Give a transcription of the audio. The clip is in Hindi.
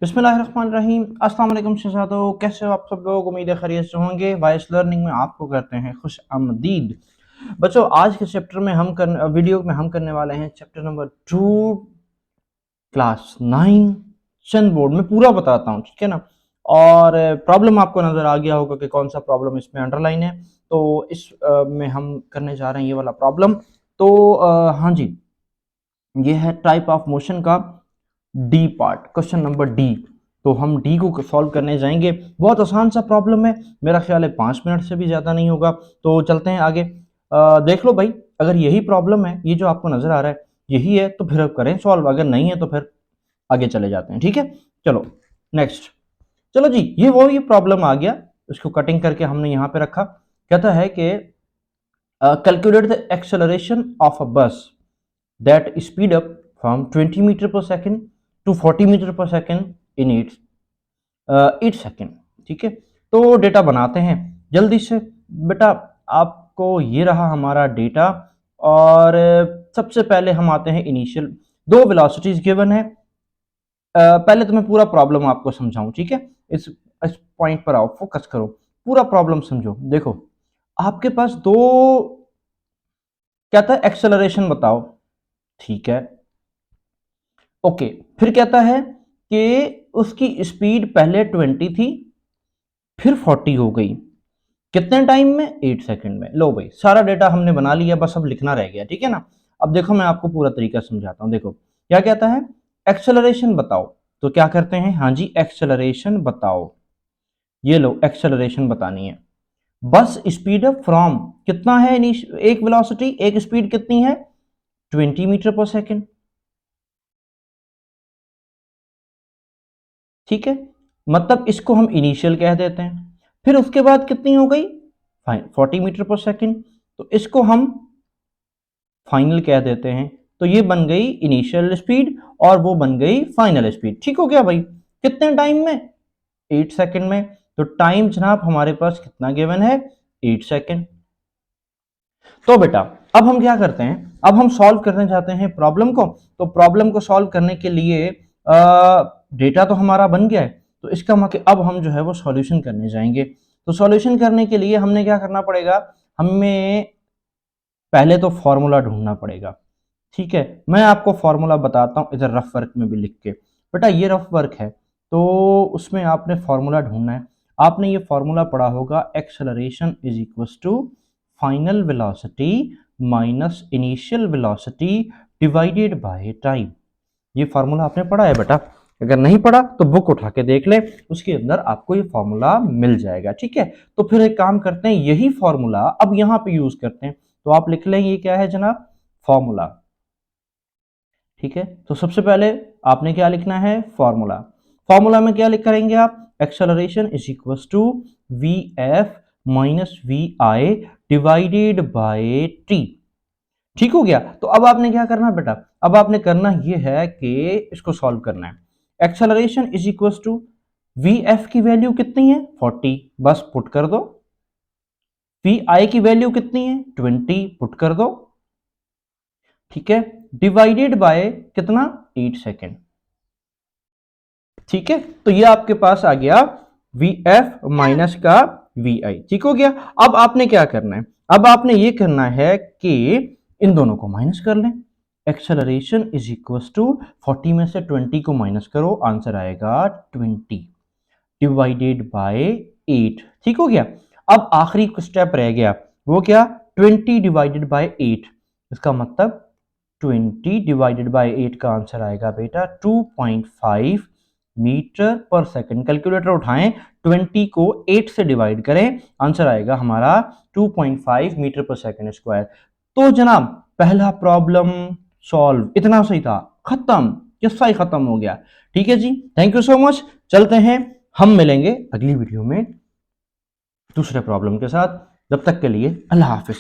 बिस्मिल्लाहिर्रहमानिर्रहीम। अस्सलाम वालेकुम शहजादों, कैसे हो आप सब लोग? उम्मीद है खैरियत से होंगे। वाइस लर्निंग में आपको करते हैं खुश आमदीद। बच्चों, आज के चैप्टर में वीडियो में हम करने वाले हैं चैप्टर नंबर 2, क्लास 9 चंद बोर्ड में पूरा बताता हूँ, ठीक है ना। और प्रॉब्लम आपको नज़र आ गया होगा कि कौन सा प्रॉब्लम इसमें अंडरलाइन है। तो इस में हम करने जा रहे हैं ये वाला प्रॉब्लम। तो हाँ जी, ये है टाइप ऑफ मोशन का D part, question number D. तो हम डी को सॉल्व करने जाएंगे। बहुत आसान सा प्रॉब्लम है, मेरा ख्याल है 5 मिनट से भी ज़्यादा नहीं होगा। तो चलते हैं आगे। देख लो भाई, अगर यही प्रॉब्लम है, ये जो आपको नज़र आ रहा है यही है, तो फिर अब करें सॉल्व। अगर नहीं है तो फिर आगे चले जाते हैं, ठीक है। चलो नेक्स्ट। चलो जी, ये प्रॉब्लम आ गया, इसको कटिंग करके हमने यहाँ पे रखा। कहता है कि calculate the acceleration of a बस that speed up from 20 meter per second to 40 meter per second in 8 second. ठीक है, तो डेटा बनाते हैं जल्दी से। बेटा आपको ये रहा हमारा डेटा, और सबसे पहले हम आते हैं इनिशियल। दो वेलोसिटीज गिवन है। पहले तो मैं पूरा प्रॉब्लम आपको समझाऊं, ठीक है। इस पॉइंट पर आओ, फोकस करो, पूरा प्रॉब्लम समझो। देखो, आपके पास दो, क्या था, एक्सेलरेशन बताओ, ठीक है, ओके। फिर कहता है कि उसकी स्पीड पहले 20 थी, फिर 40 हो गई। कितने टाइम में? 8 सेकंड में। लो भाई, सारा डेटा हमने बना लिया, बस अब लिखना रह गया, ठीक है ना। अब देखो, मैं आपको पूरा तरीका समझाता हूं। देखो क्या कहता है, एक्सेलरेशन बताओ। तो क्या करते हैं, हाँ जी, एक्सेलरेशन बताओ। ये लो, एक्सेलरेशन बतानी है। बस स्पीड अप फ्रॉम कितना है, एक वेलोसिटी, एक स्पीड कितनी है, 20 मीटर पर सेकेंड, ठीक है। मतलब इसको हम इनिशियल कह देते हैं। फिर उसके बाद कितनी हो गई, 40 मीटर पर सेकेंड, तो इसको हम फाइनल कह देते हैं। तो ये बन गई इनिशियल स्पीड और वो बन गई फाइनल स्पीड। ठीक हो गया भाई। कितने टाइम में? 8 सेकेंड में। तो टाइम जनाब हमारे पास कितना गिवन है, 8 सेकेंड। तो बेटा अब हम क्या करते हैं, अब हम सॉल्व करने जाते हैं प्रॉब्लम को। तो प्रॉब्लम को सॉल्व करने के लिए डेटा तो हमारा बन गया है, तो इसका मतलब अब हम जो है वो सॉल्यूशन करने जाएंगे। तो सॉल्यूशन करने के लिए हमने क्या करना पड़ेगा, हमें पहले तो फॉर्मूला ढूंढना पड़ेगा, ठीक है। मैं आपको फॉर्मूला बताता हूँ इधर रफ वर्क में भी लिख के। बेटा ये रफ वर्क है, तो उसमें आपने फॉर्मूला ढूंढना है। आपने ये फॉर्मूला पढ़ा होगा, acceleration is equal to final velocity minus initial velocity divided by time. ये फार्मूला आपने पढ़ा है बेटा? अगर नहीं पढ़ा तो बुक उठा के देख ले, उसके अंदर आपको ये फार्मूला मिल जाएगा, ठीक है। तो फिर एक काम करते हैं, यही फार्मूला अब यहाँ पे यूज करते हैं। तो आप लिख लें, ये क्या है जनाब, फार्मूला, ठीक है। तो सबसे पहले आपने क्या लिखना है, फार्मूला। फार्मूला में क्या लिख करेंगे आप, acceleration is equal to V F minus V I divided by T. ठीक हो गया। तो अब आपने क्या करना है बेटा, अब आपने करना ये है कि इसको सॉल्व करना है। Acceleration is equal to V F की वैल्यू कितनी है, 40, बस पुट कर दो। वी आई की वैल्यू कितनी है, 20, पुट कर दो, ठीक है। डिवाइडेड बाय कितना, 8 सेकेंड, ठीक है। तो ये आपके पास आ गया वी एफ माइनस का वी आई, ठीक हो गया। अब आपने क्या करना है, अब आपने ये करना है कि इन दोनों को माइनस कर लें। एक्सेलरेशन इज इक्वल टू 40 में से 20 को माइनस करो, आंसर आएगा 20 डिवाइडेड बाय 8, ठीक हो गया। अब आखिरी स्टेप रह गया, वो क्या, 20 डिवाइडेड बाय 8। इसका मतलब 20 डिवाइडेड बाय 8 का आंसर आएगा बेटा 2.5 मीटर पर सेकंड। कैलकुलेटर उठाएं, 20 को 8 से डिवाइड करें, आंसर आएगा हमारा 2.5 मीटर पर सेकंड स्क्वायर। तो जनाब पहला प्रॉब्लम सॉल्व, इतना सही था, खत्म, किस्सा ही खत्म हो गया। ठीक है जी, थैंक यू सो मच। चलते हैं, हम मिलेंगे अगली वीडियो में दूसरे प्रॉब्लम के साथ। जब तक के लिए अल्लाह हाफिज।